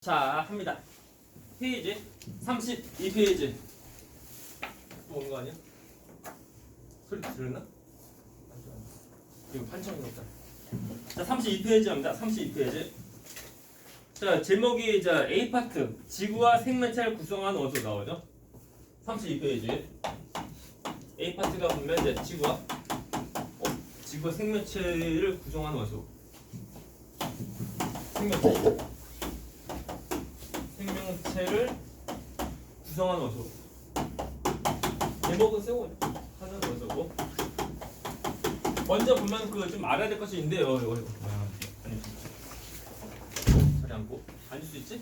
자, 합니다. 페이지 32페이지. 또 온 거 아니야? 소리 들렸나? 이거 판청이 없다. 자, 32페이지 합니다. 32페이지. 자, 제목이 자 A 파트 지구와 생명체를 구성하는 원소 나오죠? 32페이지. A 파트가 보면 이제 지구와 생명체를 구성하는 원소. 생명체를 구성하는 원소. 제목은 쓰고 하는 원소고. 먼저 보면 그 좀 알아야 될 것이 있는데요. 아니, 자리 앉고 앉을 수 있지?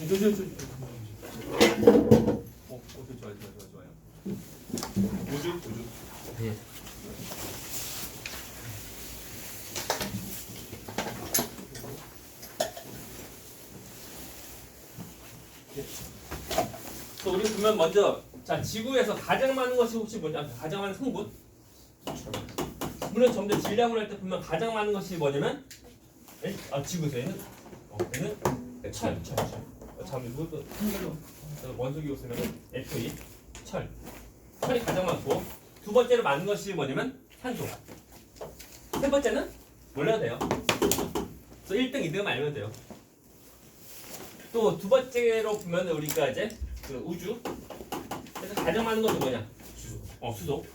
조심. 오케이, 좋아요. 우주. 네. 우리 보면 먼저 자 지구에서 가장 많은 것이 혹시 뭐냐? 가장 많은 성분? 물론 점점 질량을 할 때 보면 가장 많은 것이 뭐냐면 지구에서 얘는 철. 참 이것도 한글로 원소기호 쓰면은 Fe 철이 가장 많고 두 번째로 많은 것이 뭐냐면 산소. 세 번째는 몰라도 돼요. 그래서 1등, 2등은 알면 돼요. 또 두 번째로 보면 우리가 이제 그 우주. 그래서 가장 많은 것이 뭐냐? 수소.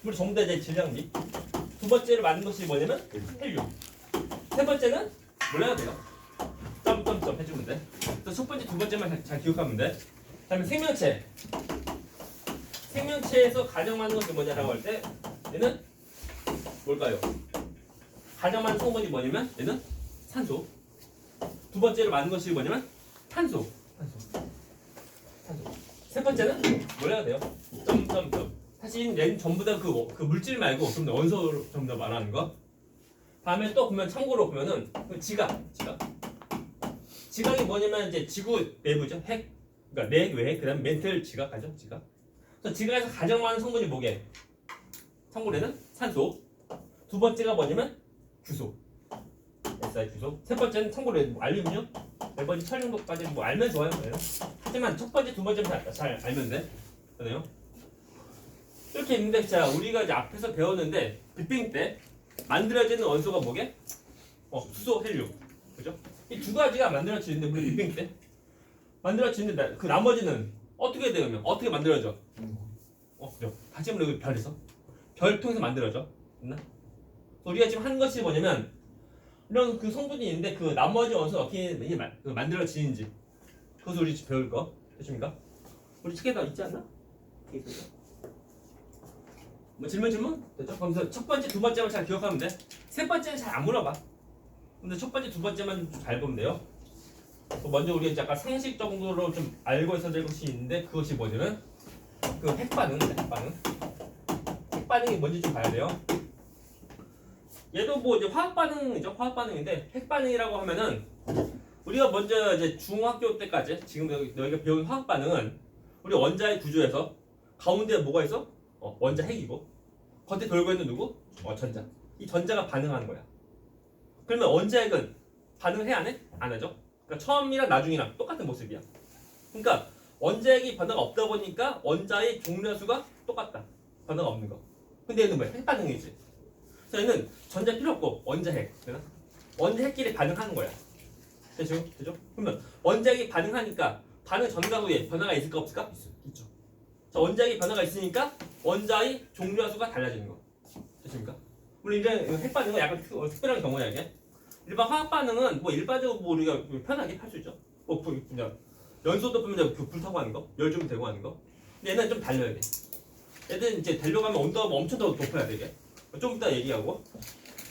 물론 전부 다 이제 질량비. 두 번째로 많은 것이 뭐냐면 헬륨. 세 번째는 몰라도 돼요. 점점점 해주면 돼. 또 첫 번째, 두 번째만 잘 기억하면 돼. 그다음에 생명체. 생명체에서 가장 많은 것이 뭐냐라고 할 때 얘는 뭘까요? 가장 많은 성분이 뭐냐면 얘는 산소. 두 번째로 많은 것이 뭐냐면 탄소. 세 번째는 몰라야 돼요. 점점점. 사실 얘는 전부 다 그 물질 말고 좀 더 원소로 좀 더 말하는 거. 다음에 또 보면 참고로 보면은 지각이 뭐냐면 이제 지구 내부죠. 핵. 그러니까 내 외핵 그다음 멘틀 지각하죠. 지각. 그래서 지각에서 가장 많은 성분이 뭐게? 참고로는 산소. 두 번째가 뭐냐면 규소. SI 규소. 세 번째는 참고로 알루미늄. 네 번째 철 정도까지 뭐 알면 좋아요. 하지만 첫 번째, 두 번째만 잘 알면 돼. 그래요? 이렇게 있는데 자 우리가 이제 앞에서 배웠는데 빅뱅 때 만들어지는 원소가 뭐게? 수소, 헬륨. 그죠? 이 두 가지가 만들어지는데 우리 빅뱅 때 만들어지는데 그 나머지는 어떻게 되면 어떻게 만들어져? 그죠? 다시 한번 여기 별에서 별 통해서 만들어져. 됐나? 우리가 지금 하는 것이 뭐냐면 이런 그 성분이 있는데 그 나머지 원소가 어떻게 만들어지는지 그것을 우리 배울 거 됐습니까? 우리 책에다 있지 않나? 뭐 질문? 됐죠? 그러면서 첫 번째, 두 번째만 잘 기억하면 돼. 세 번째는 잘 안 물어봐. 근데 첫 번째, 두 번째만 좀 잘 보면 돼요. 먼저 우리 약간 상식 정도로 좀 알고 있어야 될 것이 있는데 그것이 뭐냐면 그 핵반응이 뭔지 좀 봐야 돼요. 얘도 뭐 이제 화학 반응인데 핵 반응이라고 하면은 우리가 먼저 이제 중학교 때까지 지금 너희가 배운 화학 반응은 우리 원자의 구조에서 가운데 뭐가 있어? 원자 핵이고 겉에 돌고 있는 누구? 전자. 이 전자가 반응하는 거야. 그러면 원자 핵은 반응해 안 해? 안 하죠. 그러니까 처음이랑 나중이랑 똑같은 모습이야. 그러니까 원자 핵이 변화가 없다 보니까 원자의 종류 수가 똑같다. 변화가 없는 거. 근데 얘는 뭐야? 핵 반응이지. 그래서 얘는 전자 필요 없고 원자 핵. 되나? 원자 핵끼리 반응하는 거야. 되죠? 그러면 원자 핵이 반응하니까 반응 전과 후에 변화가 있을까 없을까? 있죠. 자, 원자 핵이 변화가 있으니까 원자의 종류와 수가 달라지는 거. 됐습니까? 물론 이제 핵 반응은 약간 특별한 경우야 이게. 일반 화학 반응은 뭐 일반적으로 뭐 우리가 편하게 할 수 있죠. 그냥 연소도 보면 불 타고 하는 거, 열 좀 되고 하는 거. 근데 얘는 좀 달려야 돼. 얘는 이제 달려가면 온도가 엄청 더 높아야 돼 이게. 좀 이따 얘기하고.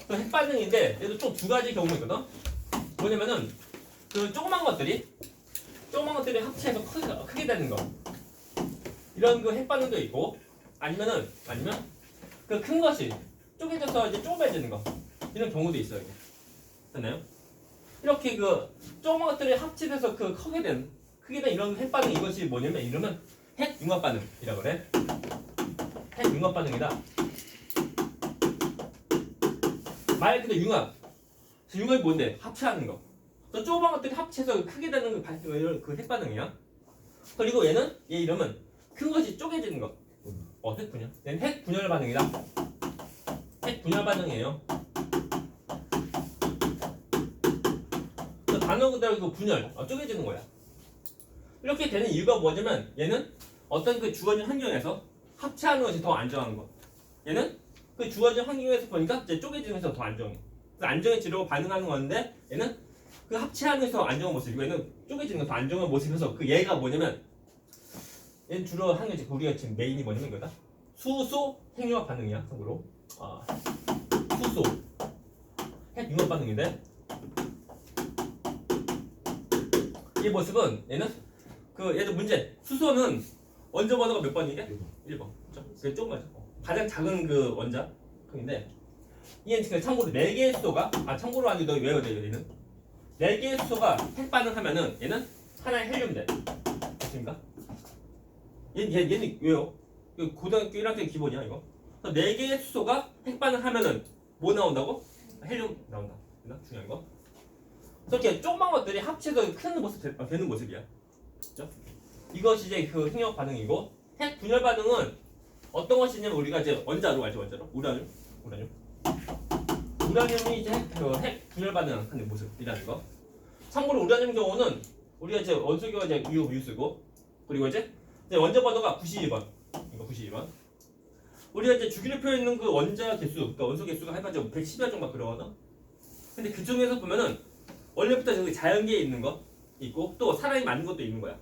또 핵 반응인데 얘도 좀 두 가지 경우가 있거든. 뭐냐면은 그 조그만 것들이 합체해서 크게 되는 거. 이런 그 핵 반응도 있고 아니면 그 큰 것이 쪼개져서 이제 조그매지는 거. 이런 경우도 있어요. 됐나요? 이렇게 그 조그만 것들이 합치돼서 그 크게 된 이런 핵 반응 이것이 뭐냐면 이름은 핵 융합 반응이라고 그래. 핵 융합 반응이다. 말 그대로 융합. 융합이 뭔데? 합체하는 거. 또 조그만 것들이 합쳐서 크게 되는 그 핵반응이야. 그리고 얘는 얘 이름은 큰 것이 쪼개지는 거. 핵분열. 얘는 핵분열 반응이다. 핵분열 반응이에요. 그 단어 그대로 그 분열, 쪼개지는 거야. 이렇게 되는 이유가 뭐냐면 얘는 어떤 그 주어진 환경에서 합체하는 것이 더 안정한 거. 얘는 그 주어진 환경에서 보니까 이제 쪼개지면서 더 안정해. 그 안정해지려고 반응하는 건데 얘는 그 합체하는 것이 더 안정한 모습이고 얘는 쪼개지는 게 더 안정한 모습이어서 그 얘가 뭐냐면 얘는 주로 하는 게 우리가 지금 메인이 뭐냐면 이거다. 수소 핵융합 반응이야. 참고로 수소 핵융합 반응인데 이 모습은 얘는 그 얘도 문제 수소는 원자 번호가 몇 번이게? 1번. 그렇죠? 그게 조금 가장 작은 그 원자인데 얘는 참고로 4개의 수소가 참고로 아니 너 외워야 돼 얘는 4개의 수소가 핵 반응하면은 얘는 하나의 헬륨 돼. 됐습니까? 얘는 왜요? 고등학교 1학년 기본이야 이거. 4개의 수소가 핵 반응하면은 뭐 나온다고? 헬륨 나온다. 중요한 거. 이렇게 조그만 것들이 합쳐서 큰 모습 되는 모습이야. 그렇죠? 이것이 이제 그 핵융합 반응이고 핵 분열 반응은 어떤 것이냐면 우리가 이제 원자로 알죠 원자로 우라늄이 이제 핵 분열 반응하는 모습이라는 거. 참고로 우라늄 경우는 우리가 이제 원소기가 이제 유수고 그리고 이제 원자 번호가 92번. 이거 92번. 우리가 이제 주기를 표현하는 그 원자 개수, 그러니까 원소 개수가 해봐야 110여 정도 그러거든. 근데 그 중에서 보면은 원래부터 저기 자연계에 있는 거 있고 또 사람이 만든 것도 있는 거야.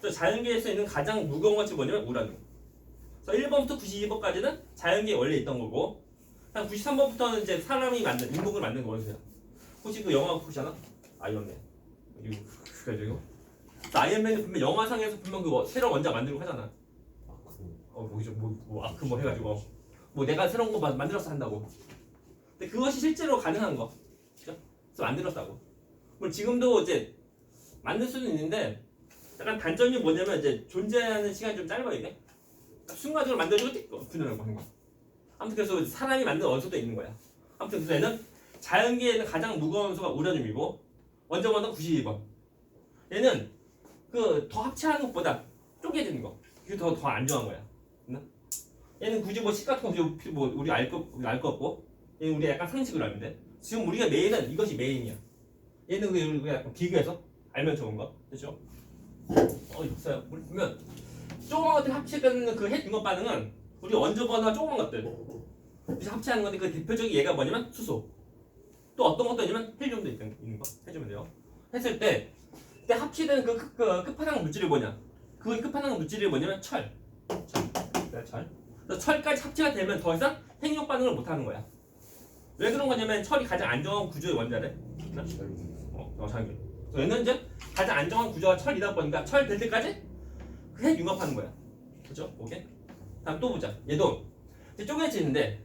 그래서 자연계에서 있는 가장 무거운 것이 뭐냐면 우라늄. 그래서 1번부터 92번까지는 자연계에 원래 있던 거고 한 93번부터는 이제 사람이 만든 인공을 만든 원소야. 혹시 그 영화 혹시 아나? 아이언맨. 이거 그래가지고 아이언맨을 보면 영화상에서 보면 그 새로운 원자 만들고 하잖아. 아크 뭐 해가지고 내가 새로운 거 만들어서 한다고. 근데 그것이 실제로 가능한 거. 그죠? 그래서 만들었다고. 물론 지금도 이제 만들 수는 있는데 약간 단점이 뭐냐면 이제 존재하는 시간이 좀 짧아 이게. 순간적으로 만들어주고 분열하고 하는 거. 아무튼 그래서 사람이 만든 원소도 있는 거야. 아무튼 그래서 얘는 자연계에는 가장 무거운 원소가 우라늄이고 원자 번호 92번. 얘는 그 더 합체하는 것보다 쪼개지는 거. 그게 더 안정한 거야. 얘는 굳이 식 같은 거 우리 알 거 없고 얘는 우리 약간 상식으로 아는데 지금 우리가 메인은 이것이 메인이야. 얘는 우리가 약간 비교해서 알면 좋은 거. 됐죠? 있어요. 우리 보면 조그만 것들 합체되는 그 핵융합 반응은 우리 원자 번호가 조그만 것들 그래서 합체하는 건데 그 대표적인 얘가 뭐냐면 수소. 또 어떤 것도 있냐면 헬륨도 있는 거 해주면 돼요. 했을 때 그때 합치되는 그 끝판왕 물질이 뭐냐? 그 끝판왕 물질이 뭐냐면 철. 그래서 철까지 합체가 되면 더 이상 핵융합 반응을 못 하는 거야. 왜 그런 거냐면 철이 가장 안정한 구조의 원자래. 자연계. 얘는 이제 가장 안정한 구조가 철이다 보니까 철 될 때까지 핵융합하는 거야. 그렇죠? 오케이. 다음 또 보자. 얘도 이제 쪼개지는데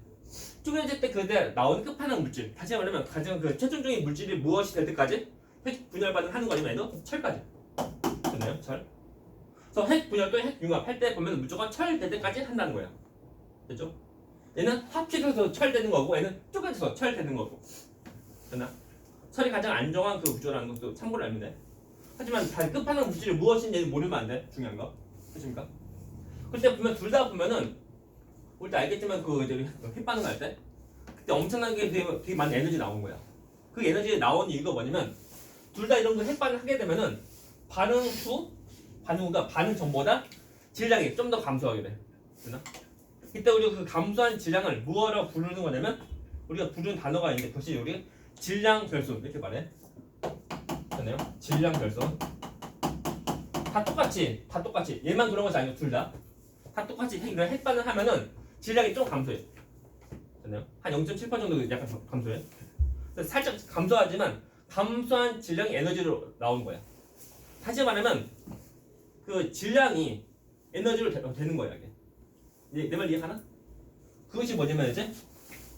쪼개질 때 그때 나오는 끝판왕 물질. 다시 말하면 가장 그 최종적인 물질이 무엇이 될 때까지 핵 분열 반응하는 거지만 얘도 철까지. 됐나요? 철. 그래서 핵 분열도 핵융합 할 때 보면 무조건 철 될 때까지 한다는 거야. 됐죠? 얘는 합치돼서 철 되는 거고 얘는 쪼개져서 철 되는 거고. 됐나? 철이 가장 안정한 그 구조라는 것도 참고로 알면 돼. 하지만 끝판왕 물질이 무엇인지 모르면 안 돼. 중요한 거. 그렇습니까? 그때 보면 둘 다 보면은 우리도 알겠지만 그 이제 핵 반응할 때 그때 엄청나게 되게 많은 에너지 나온 거야. 그 에너지 나온 이유가 뭐냐면 둘 다 이런 거 핵 반응하게 되면은 반응 후가 반응 전보다 질량이 좀 더 감소하게 돼. 됐나? 이때 우리가 그 감소한 질량을 무엇이라고 부르는 거냐면 우리가 부르는 단어가 있는데 그것이 우리 질량 결손 이렇게 말해. 됐나요? 질량 결손. 다 똑같이 얘만 그런 것이 아니고 둘 다 똑같이 핵 반응 하면은 질량이 좀 감소해. 됐나요? 한 0.7% 정도 약간 감소해. 살짝 감소하지만 감소한 질량이 에너지로 나오는 거야. 다시 말하면 그 질량이 에너지로 되는 거야 이게. 내 말 이해가나? 그것이 뭐냐면 이제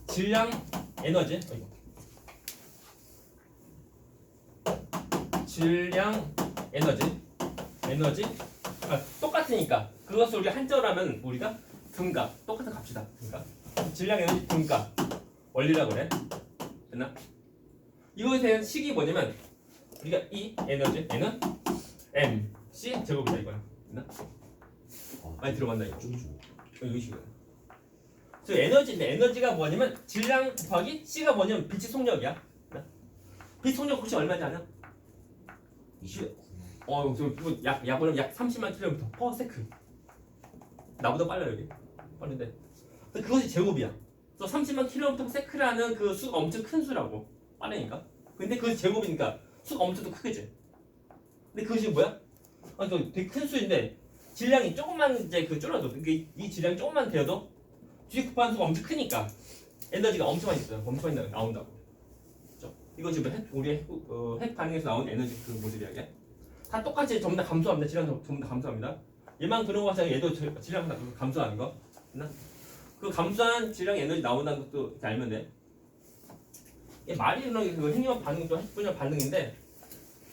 질량 에너지 질량 에너지 똑같으니까 그것을 우리 한자로 하면 우리가 등가 똑같은 값이다. 등가 질량 에너지 등가 원리라고 그래. 됐나? 이거에 대한 식이 뭐냐면 우리가 이 에너지 N은 MC 제곱이다 이거야. 됐나? 많이 들어봤나 이거? 이거 식이야. 그래서 에너지인데 에너지가 뭐냐면 질량 곱하기 C가 뭐냐면 빛의 속력이야. 빛 속력 혹시 얼마인지 아냐? 20. 보면 약 30만 킬로미터 퍼 세컨드. 나보다 빨라 여기. 빠른데. 그것이 제곱이야. 그래서 30만 킬로미터 퍼 세컨드라는 그 수가 엄청 큰 수라고. 빠르니까. 근데 그것이 제곱이니까 수가 엄청 더 크겠지. 근데 그것이 뭐야? 되게 큰 수인데 질량이 조금만 이제 줄어도 이 질량이 조금만 되어도 뒤에 곱하는 수가 엄청 크니까 에너지가 엄청 많이 있어요. 엄청 많이 나온다고. 그렇죠? 이거 지금 우리 핵 반응에서 나온 에너지 그 모듈이야 이게. 다 똑같이 전부 다 감소합니다. 질량 전부 다 감소합니다. 얘만 그런 거 같아요. 얘도 질량 다 감소하는 거. 맞나? 그 감소한 질량 에너지 나온다는 것도 이렇게 알면 돼. 이게 말이 이런 그 핵융합 반응 또 핵분열 반응인데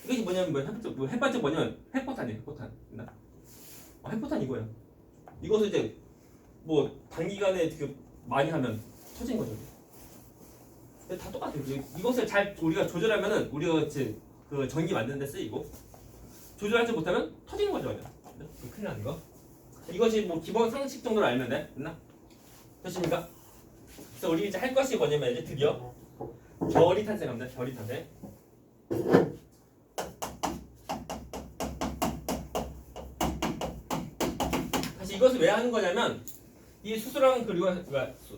이것이 뭐냐면 핵반적 뭐냐면 핵포탄이에요. 핵포탄. 맞나? 핵포탄 이거예요. 이것을 이제 뭐 단기간에 그 많이 하면 터지는 거죠. 근데 다 똑같아요. 이것을 잘 우리가 조절하면은 우리가 이제 그 전기 만드는 데 쓰이고 조절하지 못하면 터지는 거죠. 그냥. 큰일 나는 거. 이것이 뭐 기본 상식 정도로 알면 돼. 됐나? 됐습니까? 그래서 우리 이제 할 것이 뭐냐면 이제 드디어 결이 탄생합니다. 결이 탄생. 다시 이것을 왜 하는 거냐면 이 수소랑 그리고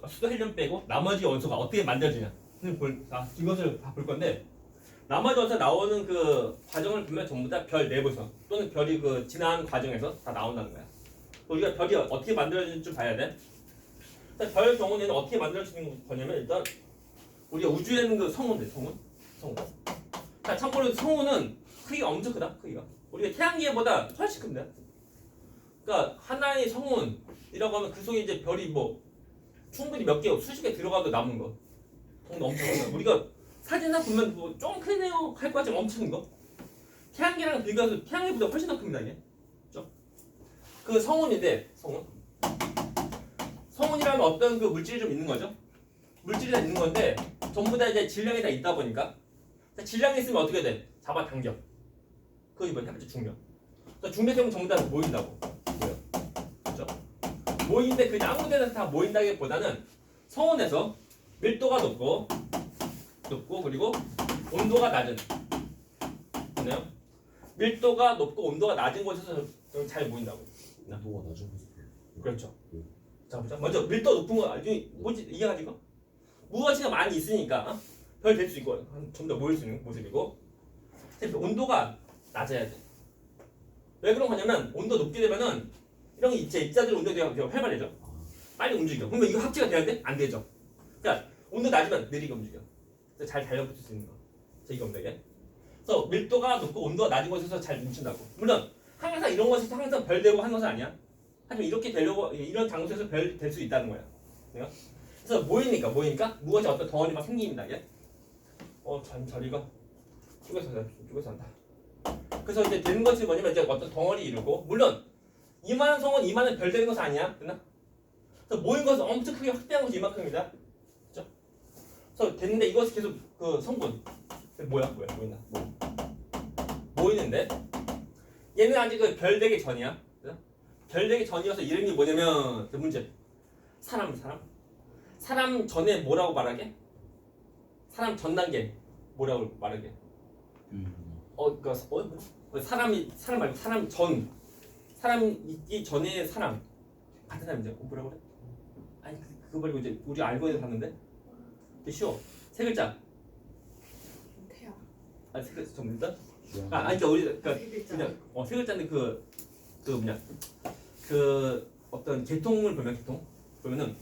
수소 헬륨 빼고 나머지 원소가 어떻게 만들어지냐 이것을 볼 건데 나머지 원소 나오는 그 과정을 보면 전부 다 별 내부에서 또는 별이 그 지난 과정에서 다 나온다는 거야. 우리가 별이 어떻게 만들어지는지 좀 봐야 돼. 별 경우에는 어떻게 만들어지는 거냐면 일단 우리가 우주에 있는 그 성운들 성운. 자 참고로 성운은 크기가 엄청 크다. 크기가 우리가 태양계보다 훨씬 큽니다. 그러니까 하나의 성운이라고 하면 그 속에 이제 별이 뭐 충분히 몇 개, 수십 개 들어가도 남은 거. 엄청 크다. 우리가 사진상 보면 뭐 좀 크네요 할 것 같지만 엄청 큰 거. 태양계랑 비교해서 태양계보다 훨씬 더 큽니다 이게. 그렇죠? 그 성운인데 성운이라면 어떤 그 물질이 좀 있는 거죠? 물질이 다 있는 건데 전부 다 이제 질량이 다 있다 보니까 질량이 있으면 어떻게 돼? 잡아당겨. 그것이 뭐야? 중력. 중력 때문에 전부 다 모인다고. 뭐예요? 그렇죠? 모이는데 그냥 아무 데나 다 모인다기보다는 성운에서 밀도가 높고 그리고 온도가 낮은. 맞나요? 밀도가 높고 온도가 낮은 곳에서 잘 모인다고. 온도가 낮은 곳. 그렇죠. 자 보자. 먼저 밀도 높은 거 뭐지 이해가지고 무가치가 많이 있으니까 별 될 수 있고 전부 다 모일 수 있는 모습이고 온도가 낮아야 돼. 왜 그런 거냐면 온도 높게 되면은 이런 입자들 온도가 되게 활발해져. 빨리 움직여. 그러면 이거 합체가 돼야 돼? 안 되죠. 그러니까 온도 낮으면 느리게 움직여. 잘 달려붙을 수 있는 거. 자 이겁니다 이게. 그래서 밀도가 높고 온도가 낮은 곳에서 잘 뭉친다고. 물론 항상 이런 곳에서 항상 별 되고 하는 것은 아니야. 하지만 이렇게 되려고 이런 장소에서 별 될 수 있다는 거야. 그래서 모이니까 무엇이 어떤 덩어리가 생깁니다 이게. 자리가 쪼개서 한다. 그래서 이제 되는 것이 뭐냐면 이제 어떤 덩어리 이루고 물론 이만한 성은 이만한 별 되는 것은 아니야. 됐나? 그래서 모인 것은 엄청 크게 확대한 것이 이만큼입니다. 그렇죠? 그래서 됐는데 이것이 계속 그 성분 뭐야 모이는데 얘는 아직 그 별 되기 전이야. 그죠? 별 되기 전이어서 이름이 뭐냐면 그 문제 사람 전에 뭐라고 말하게? 사람 전 단계 뭐라고 말하게? 사람 말고 사람 있기 전에 사람 같은 사람이죠. 뭐라고 그래? 아니 그거 말고 이제 우리 알고 있는 봤는데 쉬워. 세 글자. 태양. 세 글자 좀 일단. 그러니까 우리 그냥 세 글자인데 그 어떤 계통을 보면은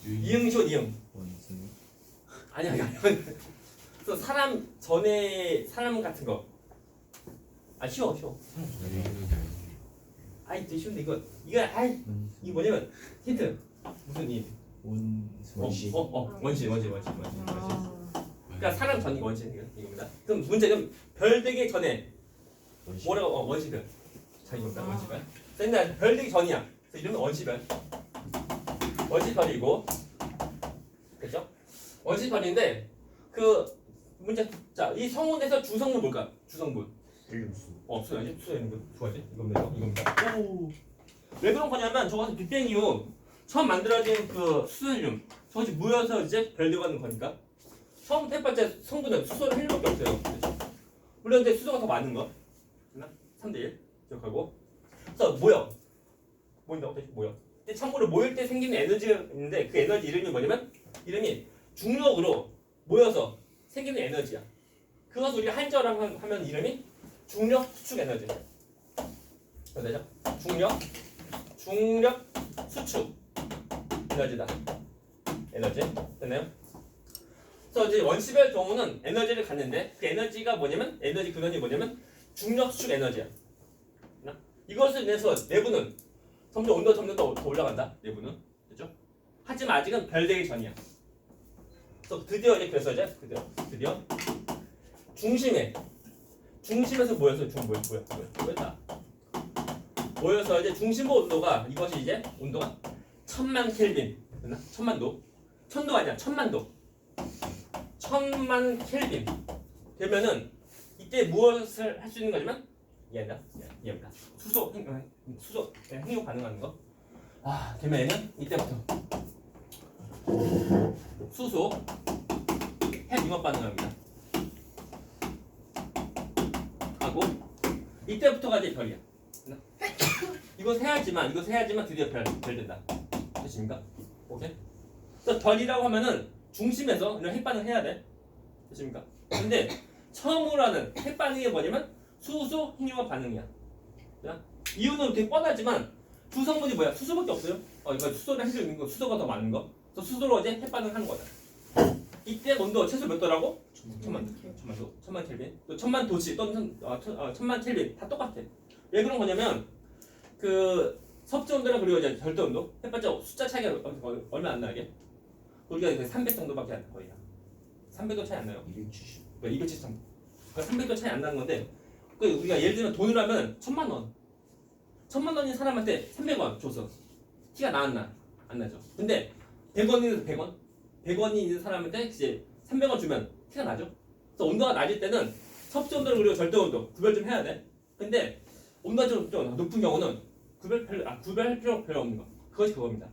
이응쇼 이응. 아니야. 그래서 사람 전에 사람 같은 거. 쉬워. 되게 쉬운데 이거 이게 뭐냐면 힌트. 무슨 이? 원시. 그러니까 사람 전이 원시 이겁니다. 그럼 문제는 별 되기 전에 뭐라고 원시별. 자 이겁니다. 원시별. 근데 별 되기 전이야. 그래서 이러면 원시별이고, 그렇죠? 원시벌인데 그 문제 자이 성운에서 주성분 뭘까? 주성분 헬륨수. 없어야지 수에는 거 좋아지 이겁니다. 오. 왜 그런 거냐면 저것은 빅뱅 이후 처음 만들어진 그 수소헬륨 저것이 모여서 이제 별들어가는 거니까 처음부터 첫 번째 성분은 수소는 헬륨밖에 없어요. 그렇죠? 물론 이제 수소가 더 많은 거 3대1 기억하고 그래서 모인다고 모여. 근데 참고로 모일 때 생기는 에너지가 있는데 그 에너지 이름이 뭐냐면 이름이 중력으로 모여서 생기는 에너지야. 그것을 우리가 한자로 하면 이름이 중력 수축 에너지. 되죠? 중력 수축 에너지다. 에너지 됐나요? 그래서 이제 원시별 경우는 에너지를 갖는데 그 에너지가 뭐냐면 에너지 근원이 뭐냐면 중력 수축 에너지야. 이것을 인해서 내부는 점점 온도가 점점 더 올라간다. 내부는 됐죠? 하지만 아직은 별 되기 전이야. 그래서 드디어 드디어 중심에서 모였다. 모여서 이제 중심부 온도가 이것이 이제 온도가 1000만 켈빈, 됐나? 1000만도, 1000도 아니야, 1000만도, 1000만 켈빈 되면은 이때 무엇을 할 수 있는 거지만 이해한다. 수소 핵융합 반응하는 거. 되면 얘는 이때부터 수소 핵융합 반응합니다. 하고 이때부터가 이제 별이야. 이거 해야지만 드디어 별 된다. 됐습니까? 오케이. 그래서 별이라고 하면은 중심에서 이런 핵반응 해야 돼. 됐습니까? 근데 처음으로 하는 핵반응이 뭐냐면 수소 핵융합 반응이야. 이유는 되게 뻔하지만 주성분이 뭐야? 수소밖에 없어요. 이거 수소를 해줄 있는 거 수소가 더 많은 거. 그래서 수소로 이제 핵반응 하는 거다. 이때 온도 최소 몇 도라고? 1000만도, 1000만 켈빈, 또 1000만 도씨 또는 1000만 켈빈 다 똑같아. 왜 그런 거냐면 그 섭지 온도랑 그리고 이제 절대 온도 해봤자 숫자 차이가 얼마 안 나게 우리가 300 정도밖에 안 거의 300도 차이 안 나요. 270. 273. 그러니까 300도 차이 안 나는 건데 그 우리가 예를 들면 돈으로 하면 1000만 원. 1000만 원인 사람한테 300원 줘서 티가 나왔나? 안 나죠. 근데 100원이면 100원. 100원이 있는 사람한테 이제 300원 주면 티가 나죠. 그래서 온도가 낮을 때는 섭지 온도를 그리고 절대 온도 구별 좀 해야 돼. 근데 온도가 좀 높은 경우는 구별할 필요 별로 없는 거. 그것이 그겁니다.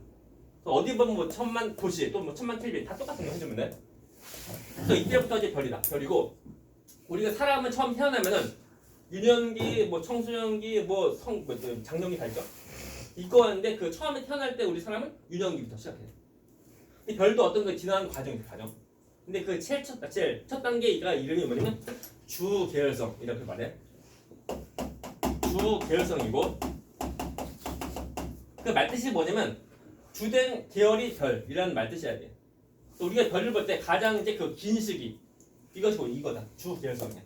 어디 보면 뭐 1000만 도시 또 뭐 1000만 켈빈 다 똑같은 거 해주면 돼. 그래서 이때부터 이제 별이다. 별이고 우리가 사람은 처음 태어나면은 유년기, 뭐 청소년기, 뭐 장년기 다 있죠. 이거 하는데 그 처음에 태어날 때 우리 사람은 유년기부터 시작해. 이 별도 어떤 걸 지나는 과정이 과정. 근데 그 제일 첫 단계가 이름이 뭐냐면 주계열성 이렇게 말해. 주계열성이고 그 말뜻이 뭐냐면 주된 계열이 별이라는 말뜻이야 돼. 우리가 별을 볼 때 가장 이제 그 긴 시기 이것이 이거다. 주계열성이야.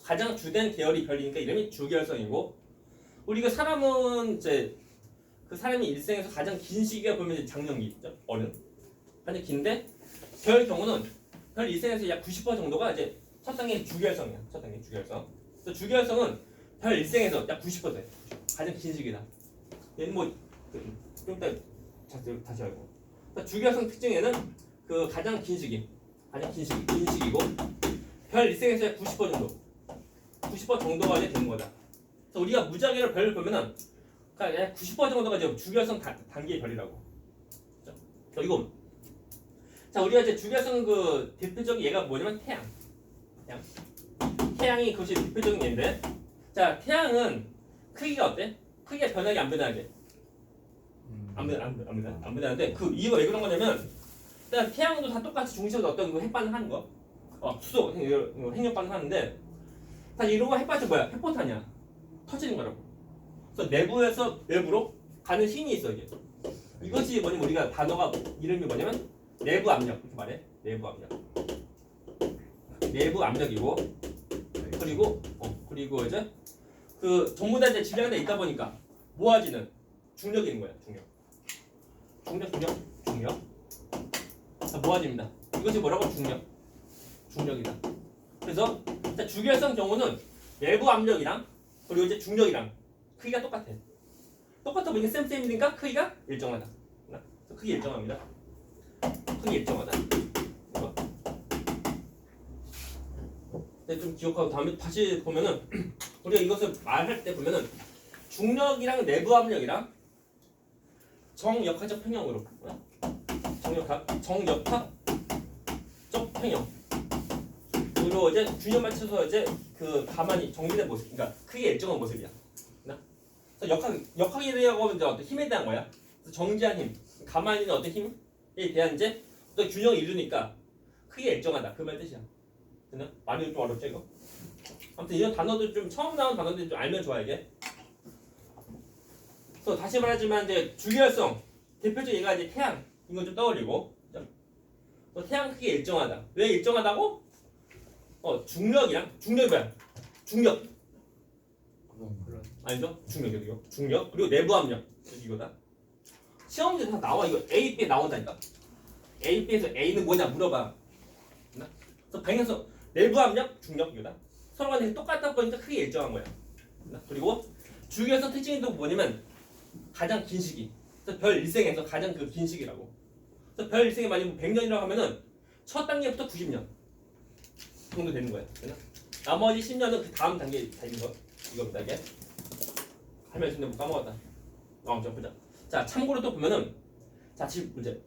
가장 주된 계열이 별이니까 이름이 주계열성이고 우리가 사람은 이제 그 사람이 일생에서 가장 긴 시기가 보면 이제 장년기 있죠. 어른. 가장 긴데 별 경우는 별 일생에서 약 90% 정도가 이제 첫 단계 주계열성이야. 첫 단계 주계열성. 그래서 주계열성은 별 일생에서 약 90%야. 가장 긴 시기다. 얘는 좀 이따 다시 알고. 그러니까 주계열성 특징에는 그 가장 긴 시기고 별 일생에서 약 90% 정도. 90% 정도가 이제 되는 거다. 그래서 우리가 무작위로 별을 보면은 그러니까 약 90% 정도가 이제 주계열성 단계의 별이라고. 그리고 자 우리가 이제 주계열성 그 대표적인 예가 뭐냐면 태양이 그것이 대표적인 예인데 자 태양은 크기가 어때? 크기가 변하게 안 변하게? 안 변하는데 그 이유가 왜 그런 거냐면 일단 태양도 다 똑같이 중심에서 어떤 그 핵반응 하는 거 수소 핵융합 반응 하는데 사실 이런 거 핵반응이 뭐야? 핵폭탄이야. 터지는 거라고. 그래서 내부에서 외부로 가는 힘이 있어 이게. 이것이 뭐냐면 우리가 단어가 이름이 뭐냐면 내부 압력 이렇게 말해. 내부 압력이고 그리고 이제 그 전부 다 이제 질량에 있다 보니까 모아지는 중력이 있는 거야. 중력. 자, 모아집니다. 이것이 뭐라고? 중력이다. 그래서 주계열성 경우는 내부 압력이랑 그리고 이제 중력이랑 크기가 똑같아 보니까 쌤이니까 크기가 일정하다. 크기 일정합니다. 크기 일정하다. 근데 좀 기억하고 다음에 다시 보면은 우리가 이것을 말할 때 보면은 중력이랑 내부 압력이랑 정역학적 평형으로 정역학적 평형 으로 이제 균형 맞춰서 이제 그 가만히 정비된 모습, 그러니까 크게 일정한 모습이야. 그래서 역학이라고 하면 이제 어떤 힘에 대한 거야. 그래서 정지한 힘, 가만히 있는 어떤 힘에 대한 이제 어떤 균형을 이루니까 크게 일정하다. 그 말 뜻이야. 됐나? 말이 좀 어렵죠 이거? 아무튼 이런 단어들 좀 처음 나온 단어들 좀 알면 좋아 이게. 그래서 다시 말하지만 이제 주기활성 대표적 얘가 이제 태양 이건 좀 떠올리고. 또 태양 크게 일정하다. 왜 일정하다고? 중력이 뭐야? 중력. 아니죠? 중력이요. 중력 그리고 내부 압력 이거다. 시험 문제 다 나와 이거 A, B 나온다니까. A, B에서 A는 뭐냐 물어봐. 그래서 방에서 내부 압력, 중력 이거다. 서로 간에 똑같다 보니까 크게 일정한 거야. 그리고 주기활성 특징이 또 뭐냐면 가장 긴 시기. 그래서 별 일생에서 가장 그 긴 시기라고. 그래서 별 일생이 만약 100년이라고 하면은 첫 단계부터 90년 정도 되는 거야. 나머지 10년은 그 다음 단계에 달린 거. 이겁니다 이게. 할머니 근데 뭐 까먹었다. 좀 보자. 자 참고로 또 보면은 자 지금 문제.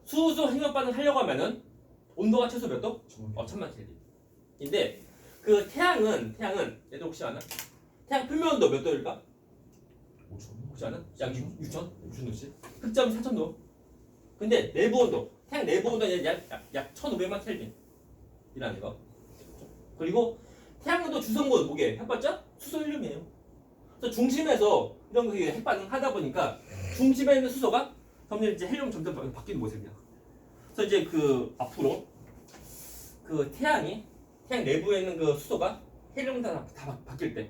수소 핵융합 반응 하려고 하면은 온도가 최소 몇 도? 1000만 켈빈인데 그 태양은 얘들 혹시 아나? 태양 표면 온도 몇 도일까? 5천. 혹시 아나? 약 6,000도씩. 흑점이 4,000도. 근데 내부 온도, 태양 내부 온도는 약 1,500만 켈빈이라는 거. 그리고 태양도 주성분 뭐게? 핵발자? 수소 헬륨이에요. 그래서 중심에서 이런 거 핵반응 하다 보니까 중심에 있는 수소가 점점 이제 헬륨 점점 바뀌는 모습이야. 그래서 이제 그 앞으로 그 태양 내부에 있는 그 수소가 헬륨 다 바뀔 때,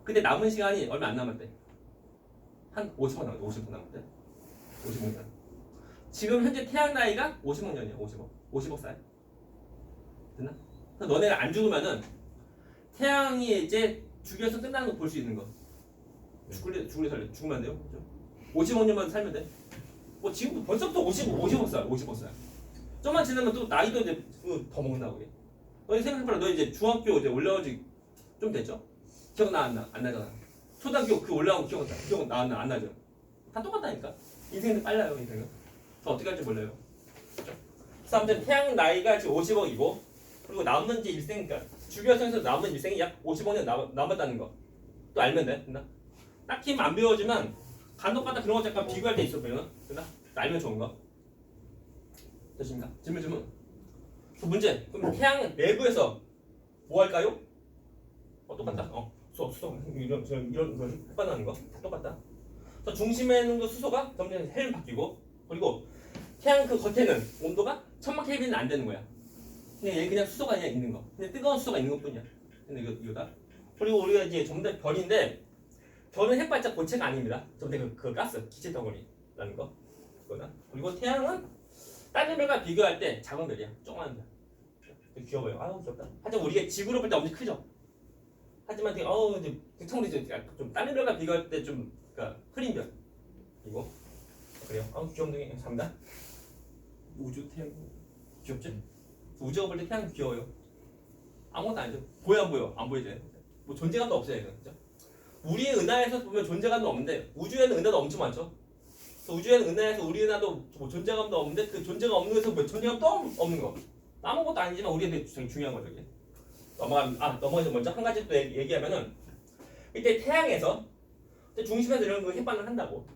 근데 남은 시간이 얼마 안 남았대. 한 50분 남았대. 50분 남았대. 50년. 지금 현재 태양 나이가 50억 년이야. 50억 살. 됐나? 그래서 너네가 안 죽으면은 태양이 이제 주기활성 끝나는 거 볼 수 있는 거. 죽으면 안 돼요. 그렇죠? 50억 년만 살면 돼. 뭐 지금 벌써부터 50억 살. 좀만 지나면 또 나이도 이제 더 먹는다고 해. 너희 생각해봐라. 너 이제 중학교 이제 올라온 지 좀 됐죠? 기억 안 나잖아. 초등학교 그 올라온 기억 안 나죠? 다 똑같다니까. 인생은 빨라요, 인생은. 저 어떻게 할지 몰라요. 그렇죠? 그래서 아무튼 태양 나이가 지금 50억이고 그리고 남는 지 일생, 그러니까 주기활성에서 남은 일생이 약 50억 년 남았다는 거. 또 알면 돼. 됐나? 딱히 안 배워지만 간혹가다 그런 거 잠깐 비교할 때 있어 보이나? 됐나? 알면 좋은 거. 됐습니까? 질문. 그 문제. 그럼 태양 내부에서 뭐 할까요? 똑같다. 수소 이런 거 햇반하는 거 다 똑같다. 그래서 중심에 있는 그 수소가 점점 헬륨 바뀌고 그리고 태양 그 겉에는 온도가 1000만 켈빈은 안 되는 거야. 그냥 수소가 그냥 있는 거. 그냥 뜨거운 수소가 있는 것뿐이야. 근데 이거다. 그리고 우리가 이제 전부 다 별인데 별은 핵발자 본체가 아닙니다. 전부 다 그 가스 기체 덩어리라는 거. 그거다. 그리고 태양은 다른 별과 비교할 때 작은 별이야. 조그만 별. 되게 귀여워요. 아우 귀엽다. 하지만 우리가 지구로 볼 때 엄청 크죠. 하지만 되게 이제 청리죠. 좀 다른 별과 비교할 때 좀 그러니까 흐린 별. 이거 그래요. 아우 귀엽네. 감사합니다. 우주 태양 귀엽지? 우주가 볼 때 태양 귀여워요. 아무것도 아니죠. 보여 안 보여? 안 보이죠. 뭐 존재감도 없어요. 그죠? 우리의 은하에서 보면 존재감도 없는데 우주에는 은하도 엄청 많죠. 그래서 우주에는 은하에서 우리 은하도 뭐 존재감도 없는데 그 존재가 없는 데서 뭐 존재감도 없는 거. 아무것도 아니지만 우리한테 되게 중요한 거죠. 이게. 넘어가서 먼저 한 가지 또 얘기하면은 이때 태양에서 중심에서 이런 거 핵반응을 한다고.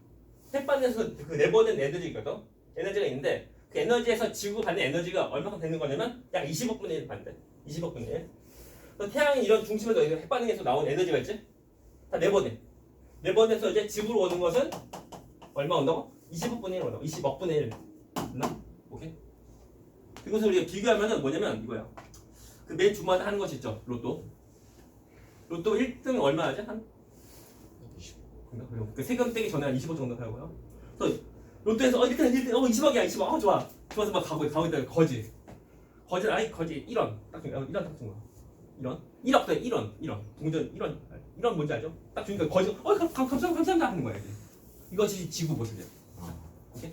핵반응에서 그 내보낸 에너지가 있는데 그 에너지에서 지구 받는 에너지가 얼마큼 되는 거냐면 약 20억 분의 1 받는데. 20억 분의 1. 그래서 태양이 이런 중심에서 핵반응에서 나온 에너지가 있지? 다 내보내서 이제 지구로 오는 것은 얼마 온다고? 20억 분의 1 온다고. 20억 분의 1. 됐나? 오케이? 이것을 우리가 비교하면은 뭐냐면 이거야. 그 맨 주마다 하는 것이 있죠. 로또 1등 얼마 하지? 한 20. 그 세금 떼기 전에 한 20억 정도 하고요. 그래서 로또에서 1등 20억이야 20억. 좋아. 좋아서 막 가고 있다. 거지 1원 딱 준 거야. 1원 딱 준 거야. 1원 1억 동전 1원 뭔지 알죠? 딱 주니까 거지 감사합니다 하는 거야. 이것이 지구 모습이야. 오케이?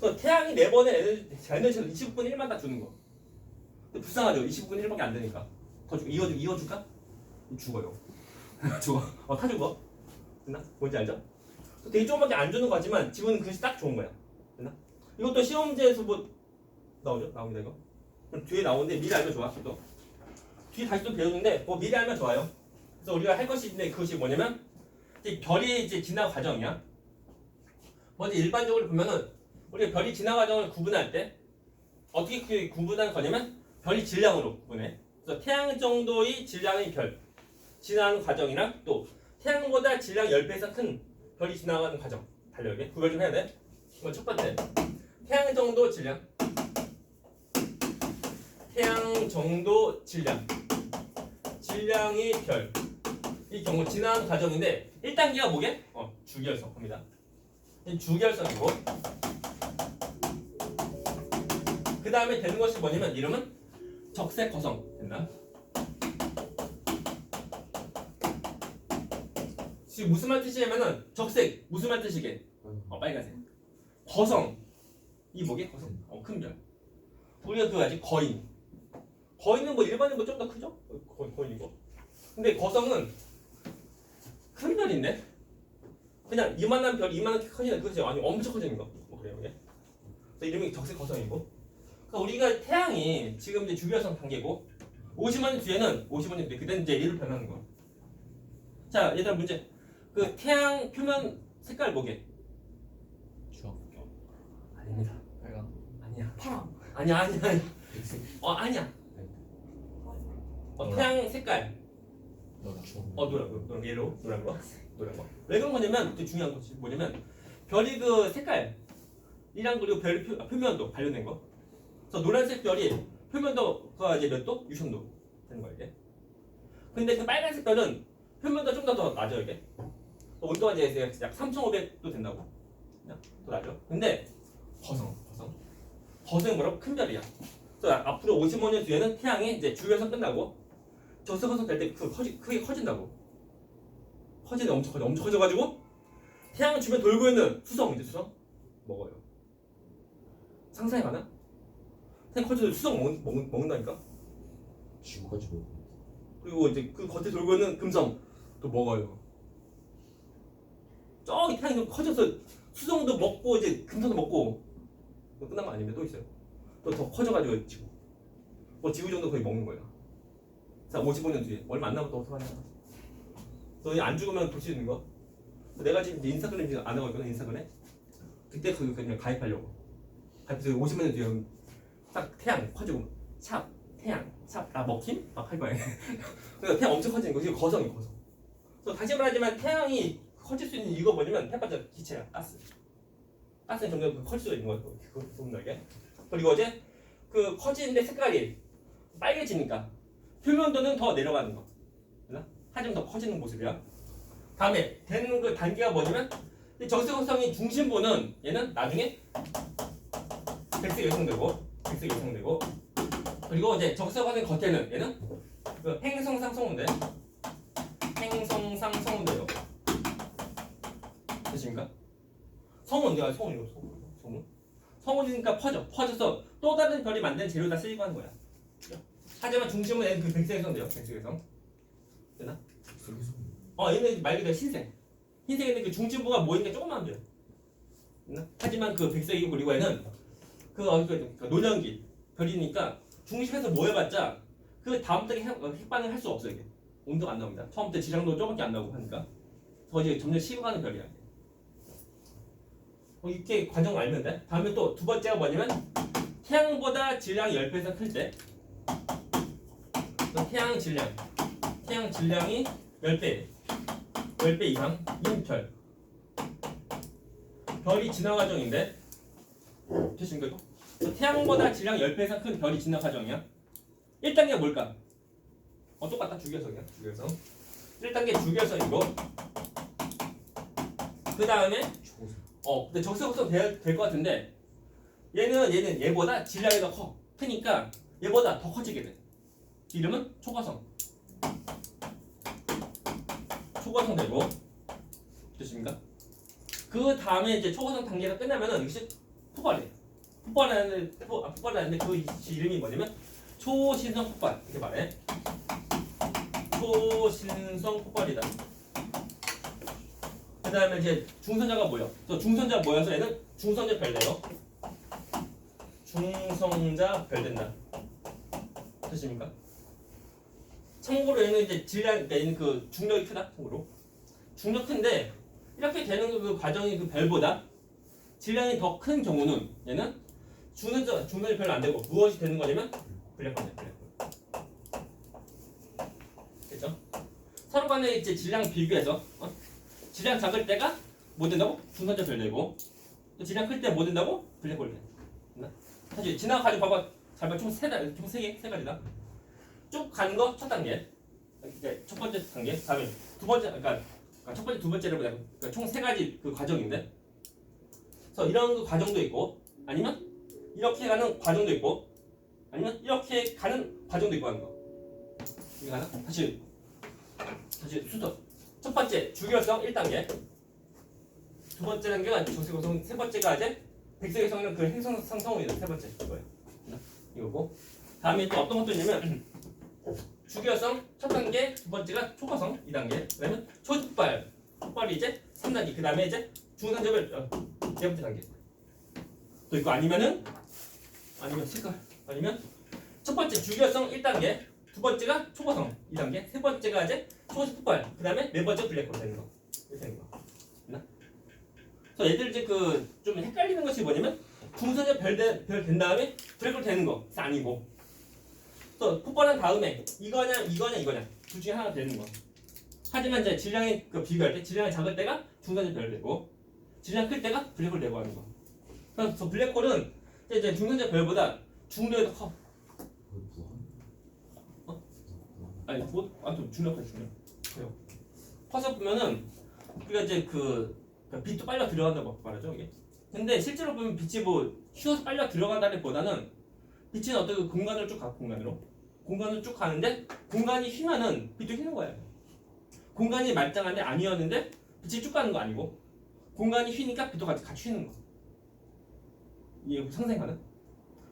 또 태양이 내보낸 에너지를 20분의 1만 딱 주는 거. 불쌍하죠. 20분의 1밖에 안 되니까. 더 주, 이어 줄까? 죽어요. 죽어. 타 죽어. 됐나? 뭔지 알죠? 되게 조금밖에 안 주는 거 같지만 지금 그것이 딱 좋은 거야. 됐나? 이것도 시험지에서 뭐 나오죠? 나옵니다 이거. 그럼 뒤에 나오는데 미리 알면 좋아. 또 뒤에 다시 또 배우는데 뭐 미리 알면 좋아요. 그래서 우리가 할 것이 있는데 그것이 뭐냐면 이제 별이 이제 진화 과정이야. 먼저 일반적으로 보면은 우리가 별이 진화 과정을 구분할 때 어떻게 구분하는 거냐면 별이 질량으로 구분해. 그래서 태양 정도의 질량의 별 진화하는 과정이랑 또 태양보다 질량 10배 이상 큰 별이 지나가는 과정 달력에 구별 좀 해야 돼. 이건 첫 번째 태양 정도 질량 질량의 별 이 경우 지나가는 과정인데 1단계가 뭐게? 주기혈성입니다. 주기혈성이고 그 다음에 되는 것이 뭐냐면 이름은 적색거성 된다. 지금 무슨 말 뜻이냐면은 적색 무슨 말 뜻이게? 빨간색. 거성 이 뭐게? 거성. 큰 별. 우리가 그거 아직 거인은 뭐 일반인 뭐 좀 더 크죠? 거인이고. 근데 거성은 큰 별인데 그냥 이만한 별이 이만하게 커지는 그것이 아니 엄청 커지는 거. 뭐 그래요 이게. 그래서 이름이 적색거성이고. 그러니까 우리가 태양이 지금 이제 주기혈성 단계고 50만 년 뒤에는 50만 년 뒤에 그때는 이제 얘를 변하는 거. 자 얘들아 문제. 그 태양 표면 색깔 뭐게? 주황. 아닙니다. 빨강. 아니야. 파랑. 아니야. 백색. 아니야. 노랑. 태양 색깔. 노랑. 주황. 노란 예로 노란 거. 왜 그런 거냐면 되게 중요한 것이 뭐냐면 별이 그 색깔이랑 그리고 별 표면도 관련된 거. 그래서 노란색 별이 표면도가 이제 몇 도? 6,000도 되는 거야 이게. 근데 그 빨간색 별은 표면도 좀 더 낮아 이게. 온도가 이제 약 3,500도 된다고. 그냥 더 낮아. 근데 거성이 뭐라고? 큰 별이야. 그래서 앞으로 55년 뒤에는 태양이 이제 주기혈성 끝나고 적색거성 될 때 크게 커진다고. 엄청 커져가지고 태양 주변 돌고 있는 수성 먹어요. 상상해가나? 태양 커져서 수성 먹는다니까. 지구까지 보고. 그리고 이제 그 겉에 돌고 있는 금성 또 먹어요. 저기 태양이 좀 커져서 수성도 먹고 이제 금성도 먹고 끝난 거 아닙니다. 또 있어요. 또 더 커져가지고 지구 정도 거의 먹는 거예요. 자 55년 뒤에 얼마 안 남았다 어떡하냐. 너희 안 죽으면 볼 수 있는 거. 내가 지금 인스타그램 지금 안 하고 있거든. 인스타그램 그때 그냥 가입하려고. 가입해서 50년 뒤에 딱 태양 커지고 태양 먹힘? 막 할 거야. 그러니까 태양 엄청 커지는 거. 이게 거성. 그래서 다시 말하지만 태양이 커질 수 있는 이유가 뭐냐면 태양받자 기체야. 가스는 점점 커질 수 있는 거야. 그거 게 그리고 어제 그 커지는데 색깔이 빨개지니까 표면도는 더 내려가는 거. 하지만 더 커지는 모습이야. 다음에 되는 그 단계가 뭐냐면 적색거성의 중심부는 얘는 나중에 백색 예성되고 그리고 이제 적색거성의 겉에는 얘는 그 행성상 성운돼요. 되십니까? 성운이니까 퍼져서 또 다른 별이 만든 재료다 쓰이고 하는 거야. 하지만 중심은 얘는 그 백색 예성돼요. 백색 예성. 되나? 얘는 말 그대로 흰색인데 그 중심부가 모이는 게 조금만 돼요. 하지만 그 백색이고 그리고 얘는 그 노년기 별이니까 중심에서 모여봤자 그 다음 달에 핵반응을 할 수 없어요. 이게 온도가 안 나옵니다. 처음부터 지량도 조금밖에 안 나오고 하니까 더 이제 점점 식어가는 별이야. 이렇게 과정을 알면 돼. 다음에 또 두 번째가 뭐냐면 태양보다 질량이 10배 이상 클 때 태양 질량이 10배 이상인 별이 진화 과정인데 됐습니까 이거? 태양보다 질량 10배 이상 큰 별이 진화 과정이야. 1단계가 뭘까? 똑같다. 주기혈성이야. 1단계 주기혈성이고 그 다음에 근데 적색거성 될 것 같은데 얘는 얘보다 질량이 더 크니까 얘보다 더 커지게 돼. 이름은 초과성 되고 됐습니까? 그 다음에 이제 초과성 단계가 끝나면은 이것이 폭발하는데 그 이름이 뭐냐면 초신성 폭발 이렇게 말해. 초신성 폭발이다. 그 다음에 이제 중선자가 뭐야? 또 중선자 모여서 얘는 중선자 별돼요. 중성자 별된다. 됐습니까? 참고로 얘는 이제 질량, 얘는 그 중력이 크다. 참고로 중력 큰데 이렇게 되는 그 과정이 그 별보다 질량이 더 큰 경우는 얘는 중선자 별로 안 되고 무엇이 되는 거냐면 블랙홀이야. 블랙홀. 됐죠? 서로 간에 이제 질량 비교해서 질량 작을 때가 뭐 된다고? 중선자 별 되고 또 질량 클 때 뭐 된다고? 블랙홀 돼. 사실 지나가지고 봐봐. 잘 봐. 총 세 가지다. 쭉 가는 거 첫 단계. 그러니까 첫 번째 단계. 다음에 두 번째, 그러니까 첫 번째, 두 번째를 보자. 그러니까 총 세 가지 그 과정인데. 그래서 이런 그 과정도 있고, 아니면 이렇게 가는 과정도 있고, 아니면 이렇게 가는 과정도 있고 하는 거. 이게 하나? 다시 순서. 첫 번째 주결성 1단계. 두 번째 단계가 정세고성, 세 번째가 이제 백색의 성은 그 행성상 성운이다. 세 번째 이거예요. 이거고. 다음에 또 어떤 것도 있냐면 주결성 첫 단계, 두 번째가 초과성 2단계. 그다음에 초폭발, 폭발이 이제 3단계. 그다음에 이제 중상접을 네 번째 단계. 또 있고 아니면 색깔. 아니면 첫 번째 주결성 1단계, 두 번째가 초과성 2단계, 세 번째가 이제 초폭발. 그다음에 네 번째 블랙홀 되는 거. 이렇게 되는 거. 그래서 얘들 이제 그 좀 헷갈리는 것이 뭐냐면 중선자 별 된 다음에 블랙홀 되는 거 아니고 또 폭발한 다음에 이거냐 둘 중에 하나 되는 거. 하지만 이제 질량이 그 비교할 때 질량이 작을 때가 중선자 별 되고 질량 클 때가 블랙홀 되고 하는 거. 그래서 블랙홀은 이제 중선자 별보다 중력이 더 커. 아니 좀 중력하지 중력. 그래요. 커서 보면은 우리가 이제 빛도 빨려 들어간다고 말하죠 이게. 근데 실제로 보면 빛이 뭐 휘어서 빨려 들어간다기보다는 빛은 어떤 그 공간을 쭉 가, 공간을 쭉 가는데 공간이 휘면은 빛도 휘는 거예요. 공간이 말짱한데 아니었는데 빛이 쭉 가는 거 아니고 공간이 휘니까 빛도 같이 휘는 거. 이게 상생하는?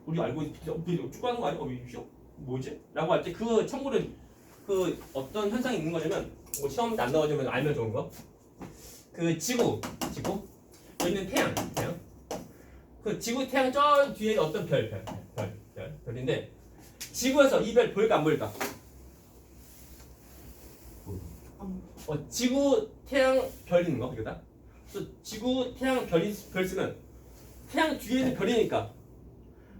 우리가 알고 있는 빛이 쭉 가는 거 아니고 왜 휘어? 뭐지? 라고 할 때 그 참고로 그 어떤 현상이 있는 거냐면 뭐 시험 안 나오지만 알면 좋은 거. 그 지구 여기 있는 태양. 그 지구 태양 저 뒤에 어떤 별인데 지구에서 이 별 보일까 안 보일까? 지구 태양 별 있는 거 이거다. 또 지구 태양 별 쓰면 태양 뒤에 있는 별이니까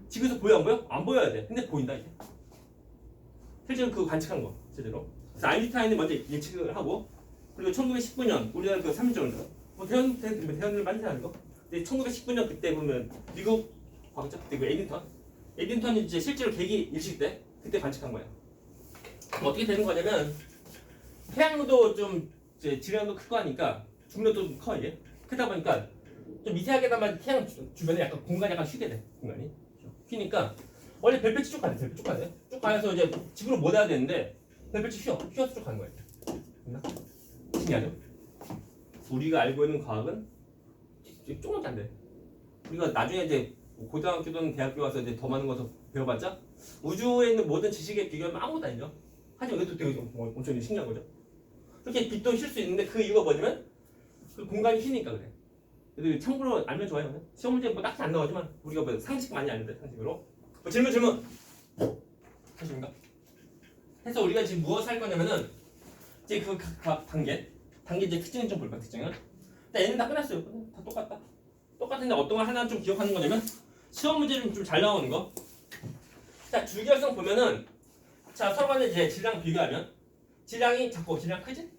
지구에서 보여 안 보여? 안 보여야 돼. 근데 보인다 이게. 실제로 그 관측한 거 제대로. 그래서 아인슈타인이 먼저 예측을 하고. 그리고 1919년 우리나라 그 3.1조 뭐 대현을 많이 하는 거. 근데 1919년 그때 보면 미국 과학자 그때 그 에딘턴이 이제 실제로 계기 일식 때 그때 관측한 거야. 어떻게 되는 거냐면 태양도 좀 이제 질량도 크고 하니까 중력도 좀 커 이게. 크다 보니까 좀 미세하게나마 태양 주변에 약간 공간이 약간 휘게 돼. 공간이 휘니까 원래 별빛이 쭉 가야 돼. 쭉 가서 이제 지구로 못 와야 되는데 별빛이 휘어서 쭉 가는 거야. 신기하죠? 우리가 알고 있는 과학은 조금밖에 안 돼. 우리가 나중에 이제 고등학교 또는 대학교 가서 이제 더 많은 것을 배워봤자 우주에 있는 모든 지식에 비교하면 아무것도 아니죠. 하지만 이것도 되게 엄청 신기한 거죠. 그렇게 빛도 쉴 수 있는데 그 이유가 뭐냐면 그 공간이 휘니까 그래. 그래도 참고로 알면 좋아요. 시험 문제 뭐 딱히 안 나오지만 우리가 뭐 상식 많이 아는데 상식으로. 뭐 질문. 하십니까? 해서 우리가 지금 무엇을 할 거냐면은 이제 그 각 단계 이제 특징을 좀 볼까 특징을. 일단 얘는 다 끝났어요. 다 똑같다. 똑같은데 어떤 걸 하나 좀 기억하는 거냐면 시험 문제는 좀 잘 나오는 거. 자 주기율성 보면은 자 서로 간에 이제 질량 비교하면 질량이 작고 질량 크지?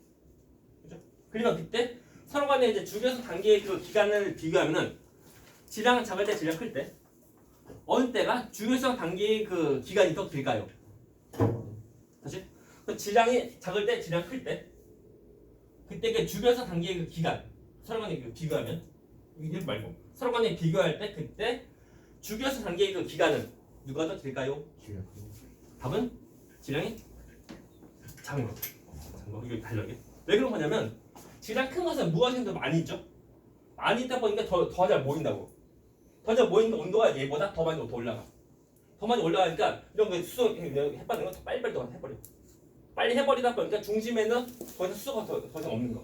그죠? 그러면 그때 서로 간에 이제 주기율성 단계의 그 기간을 비교하면은 질량 작을 때 질량 클 때 어느 때가 주기율성 단계의 그 기간이 더 길까요? 다시 그 질량이 작을 때 질량 클 때 그때 그 주기율성 단계의 그 기간 서로 간에 그 비교하면 이게 말고 서로 간에 비교할 때 그때 주기율성 단계의 그 기간은 누가 더 길까요? 답은 질량이 작은 거. 이거 달라게. 왜 그런 거냐면 질량 큰 것은 무엇이 더 많이 있죠? 많이 있다 보니까 더 잘 모인다고. 더 잘 모이니까 온도가 얘보다 더 많이 더 올라가. 더 많이 올라가니까 이런 거 수성 햇받는 거 빨리빨리 더 해버려. 빨리 해버리다 보니까 중심에는 더 이상 수소가 더 이상 없는 거.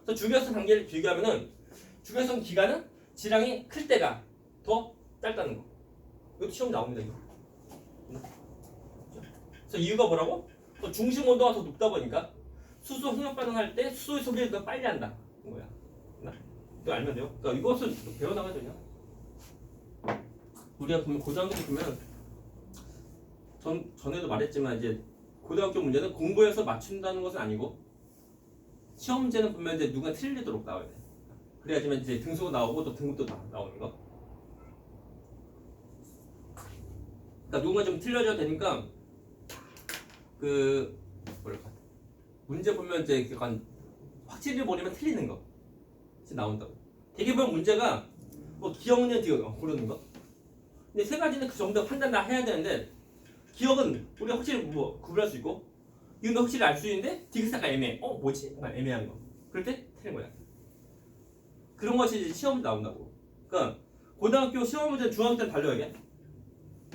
그래서 주기율성 단계를 비교하면은 주기율성 기간은 질량이 클 때가 더 짧다는 거. 이것도 시험 나옵니다 이거. 그래서 이유가 뭐라고? 중심 온도가 더 높다 보니까 수소 흥력 반응할 때 수소의 소비를 더 빨리 한다. 뭐야? 이거 알면 돼요. 그러니까 이것을 배워나가야 되냐? 우리가 보면 고등학교 때 보면 전에도 말했지만 이제 고등학교 문제는 공부해서 맞춘다는 것은 아니고 시험 문제는 보면 이제 누가 틀리도록 나와야 돼. 그래야지만 이제 등수가 나오고 또 등급도 나오는 거. 그러니까 누군가 좀 틀려줘야 되니까 그 뭐랄까 문제 보면 이제 약간 확실히 모르면 틀리는 거 이제 나온다고. 되게 보면 문제가 뭐 기억력 지금 고르는 거. 근데 세 가지는 그 정도 판단 다 해야 되는데 기억은 우리가 확실히 뭐 구별할 수 있고 이건 확실히 알 수 있는데 디귿사가 애매해. 뭐지? 약간 애매한 거. 그럴 때 틀린 거야. 그런 것이 이제 시험에 나온다고. 그러니까 고등학교 시험 문제는 중학교 때는 달려야 돼.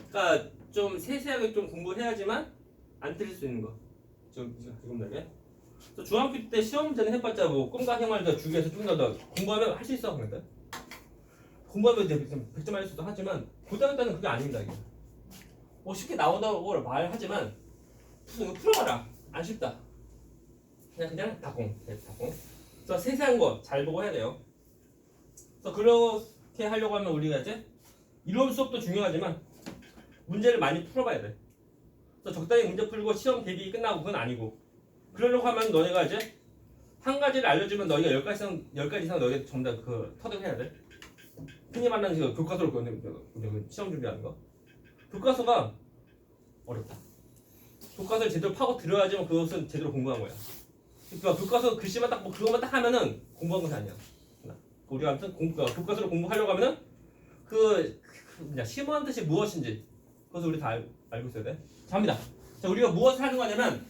그러니까 좀 세세하게 좀 공부해야지만 안 틀릴 수 있는 거. 지금 나게. 중학교 때 시험 문제는 해봤자 뭐 꿈과 생활도 주기에서 좀 더 공부하면 할 수 있어. 그러니까 공부하면 이제 100점 할 수도 하지만 고등학교 때는 그게 아닙니다. 이게. 뭐 쉽게 나온다고 말하지만 이거 풀어봐라. 안 쉽다. 그냥 다공. 그래서 세세한 거 잘 보고 해야 돼요. 그래서 그렇게 하려고 하면 우리가 이제 이론 수업도 중요하지만 문제를 많이 풀어봐야 돼. 그래서 적당히 문제 풀고 시험 대비 끝나고 그건 아니고 그러려고 하면 너네가 이제 한 가지를 알려주면 너희가 10가지 이상 너희가 전부 다 그 터득해야 돼. 흔히 말하는 그 교과서로 시험 준비하는 거. 교과서가 어렵다. 교과서를 제대로 파고 들어야지만 그것은 제대로 공부한 거야. 그러니까 교과서 글씨만 딱 뭐 그것만 딱 하면은 공부한 것이 아니야. 우리가 아무튼 교과서를 공부하려고 하면은 심오한 뜻이 무엇인지 그것을 우리 다 알고 있어야 돼. 자, 합니다. 자, 우리가 무엇을 하는 거냐면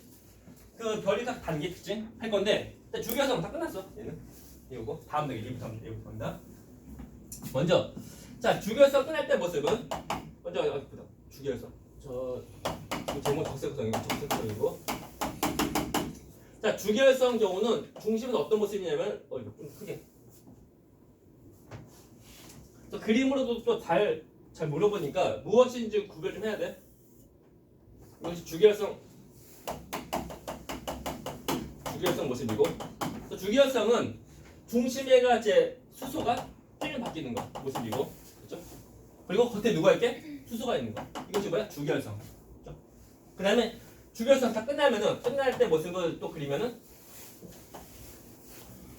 그 별이각 단계 특징 할 건데 주기율성 다 끝났어. 얘는 이거고 다음 단계 1부터 합니다. 먼저 자 주기율성 끝날 때 모습은 먼저 어디부터 주기율성 저 제목 적색성이고 자 주기율성 경우는 중심은 어떤 모습이냐면 이거 좀 크게 또 그림으로도 또 잘 물어보니까 무엇인지 구별 좀 해야 돼. 이것이 주기율성 모습이고 또 주기율성은 중심에가 이제 수소가 헬륨 바뀌는 거 모습이고 그렇죠? 그리고 겉에 누가 있게 수소가 있는 거 이것이 뭐야 주기율성. 그렇죠? 그 다음에 주기율성 다 끝나면은 끝날 때 모습을 또 그리면은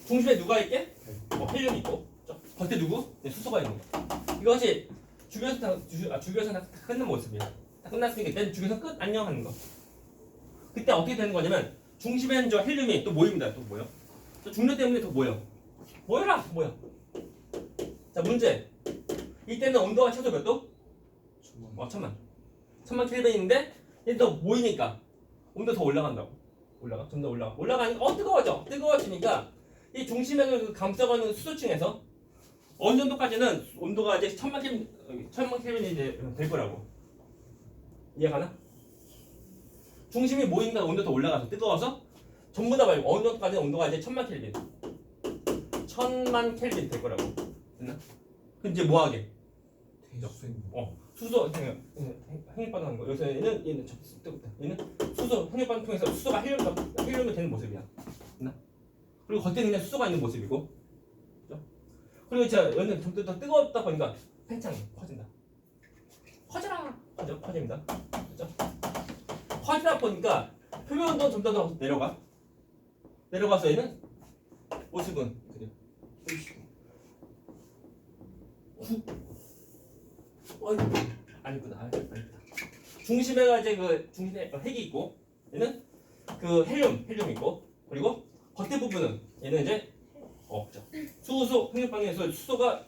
중심에 누가 있게 헬륨이 있고 그렇죠? 겉에 누구 수소가 있는 거 이것이 주기율성 다 끝난 모습이야. 다 끝났으니까 이때는 주기율성 끝 안녕 하는 거. 그때 어떻게 되는 거냐면 중심에는 저 헬륨이 또 모입니다. 또 모여. 또 중력 때문에 더 모여. 모여라 모여. 자 문제. 이때는 온도가 최소 몇 도? 1000만 켈빈인데 얘 더 모이니까 온도 더 올라간다고. 좀 더 올라가니까 뜨거워져. 뜨거워지니까 이 중심에는 그 감싸고는 수소층에서 어느 정도까지는 온도가 이제 1000만 켈빈이 이제 될 거라고. 이해가나? 중심이 모이니까 온도 더 올라가서 뜨거워서 전부 다 말고 어느 정도까지 온도가 이제 1000만 켈빈 1000만 켈빈 될 거라고. 됐나? 그럼 이제 뭐하게? 수소 핵력 반응하는 거. 여기서 얘는 수소 핵력 반응 통해서 수소가 헬륨이 되는 모습이야. 됐나? 그리고 겉에 그냥 수소가 있는 모습이고. 그죠? 그리고 이제 얘는 좀 더 뜨겁다 보니까 팽창이 커진다. 커집니다. 그죠? 커지다 보니까 표면 온도는 좀 더 내려가서 얘는 모습은 그래요. 아니구나. 중심에가 이제 그 중심에 핵이 있고 얘는 그 헬륨 있고 그리고 겉에 부분은 얘는 이제 없죠. 수소 핵력방에서 수소가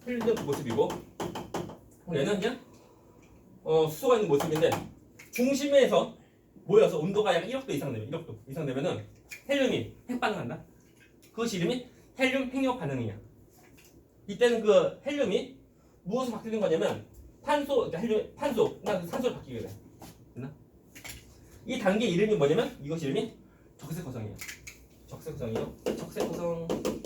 헬륨된 모습이고 얘는 그냥 수소가 있는 모습인데 중심에서 모여서 온도가 약 1억 도 이상 되면은 헬륨이 핵반응한다. 그것이 이름이 헬륨 핵력 반응이야. 이때는 그 헬륨이 무엇으로 바뀌는 거냐면 탄소로 바뀌게 돼. 됐나? 이 단계 이름이 뭐냐면 이것 이름이 적색 화성이에요. 적색 화성이요. 적색 화성.